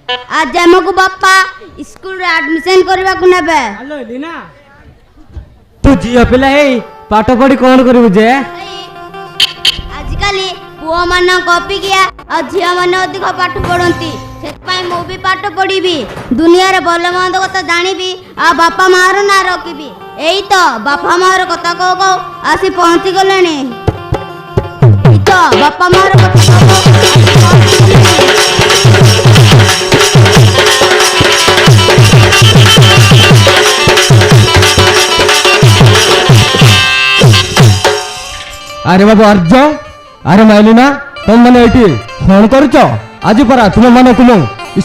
आज आमको बापा स्कूल रे एडमिशन करबा को नेबे। हेलो लीना तू झियो पिला हे पाठ पढ़ी कौन करू जे आजकल पुओ मान कॉपी किया और झियो मान अधिक पाठ पढ़ती से मु भी पाठ पढ़ी दुनिया रे भल मंद कथा जानी आ बापा मार ना रखी यही तो बापा मार कथा कहो कहो आसी पहुंची गले तो बापा मार कथा अरे बाबू अर्ज अरे माइलिना तुम मैंने ये फोन कर आज परा तुम मैंने तुम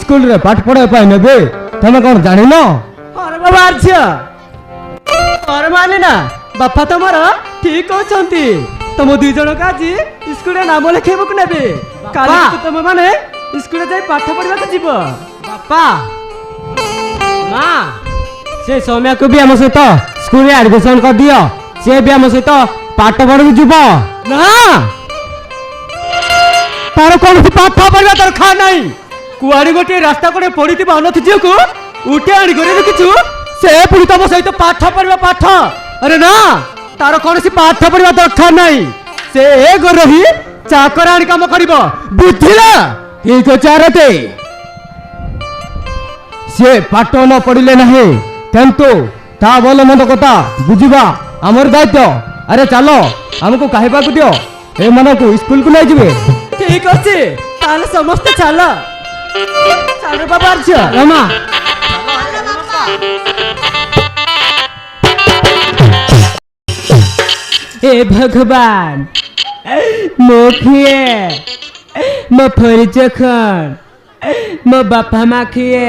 स्कूल रे पाठ पढ़ाई नेबे तुम कौन जान अरे बाबा अर्ज अरे माइलिना बापा तुमर ठीक कहते तुम दुई जन का आज स्कूल रे नाम लिखेबा को नेबे काली तुम माने स्कूल जाई पाठ पढ़ा को जीव बापा मां से सौम्या को भी हम सहित स्कूल रे एडमिशन कर दियो से भी हम सहित पाठ पढ़ू जीव ना तार कौन पाठ पढ़ा दरकार नहीं कुआड़ी गोटे रास्ता कड़े पड़ी थी अनथ झील को उठे आनी कर रखिछु से पुणी तुम सहित पाठ पढ़ा पाठ अरे ना तार कौन पाठ पढ़ा दरकार नहीं से ए घर रही चाकर आनी काम कर बुझिला ठीक अच्छे से पाठ न पढ़ले ना किंतु ता भल मंद कथा बुझा आमर दायित्व अरे चलो हमको कहवा को दियो ए मन को स्कूल को नहीं जावे ठीक अच्छे ताले समस्त चलो चलो बाबा रमा हे भगवान मोखिए मो परिचय खन मो बापा माँ खिए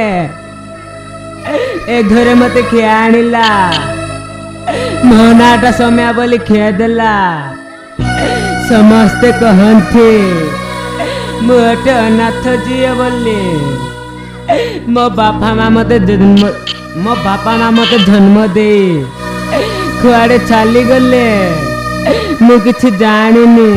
ए घरे मते खिया आनिला मो नाटा समय बोली खिया देला समस्ते कहते मोटे अनाथ जीए बोली मो बापा माँ मते जन्म दे कुआड़े चली गले मु किछि जानिनी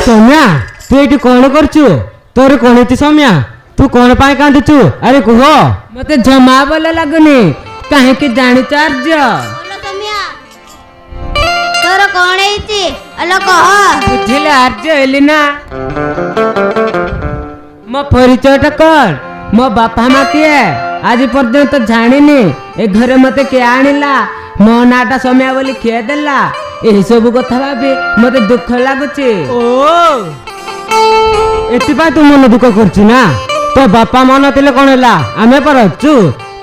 सौम्या तू ये कौन करचु तोर कौन थी सौम्या तू कौन पाए कांदुचु अरे कह मते जमा बोले लगनी काहे कि जानि चार्ज बोलो सौम्या तोर कौन हेची अलो कह बुझिले आर्ज एलिना मो परिचयटा कर मो बापा माँ किए आज पर्यंत जानिनी ए घरे मते के आनिला मो नाटा सौम्या बोली खिया देला यही सब कथा भाभी मते दुख लगुचे एतिपा तू मन दुख करछु ना तो बापा मन तिले कोन हला आमे पर अछु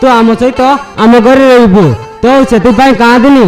तो आम सहित आम घर रहबू तो सेति पई कांदनी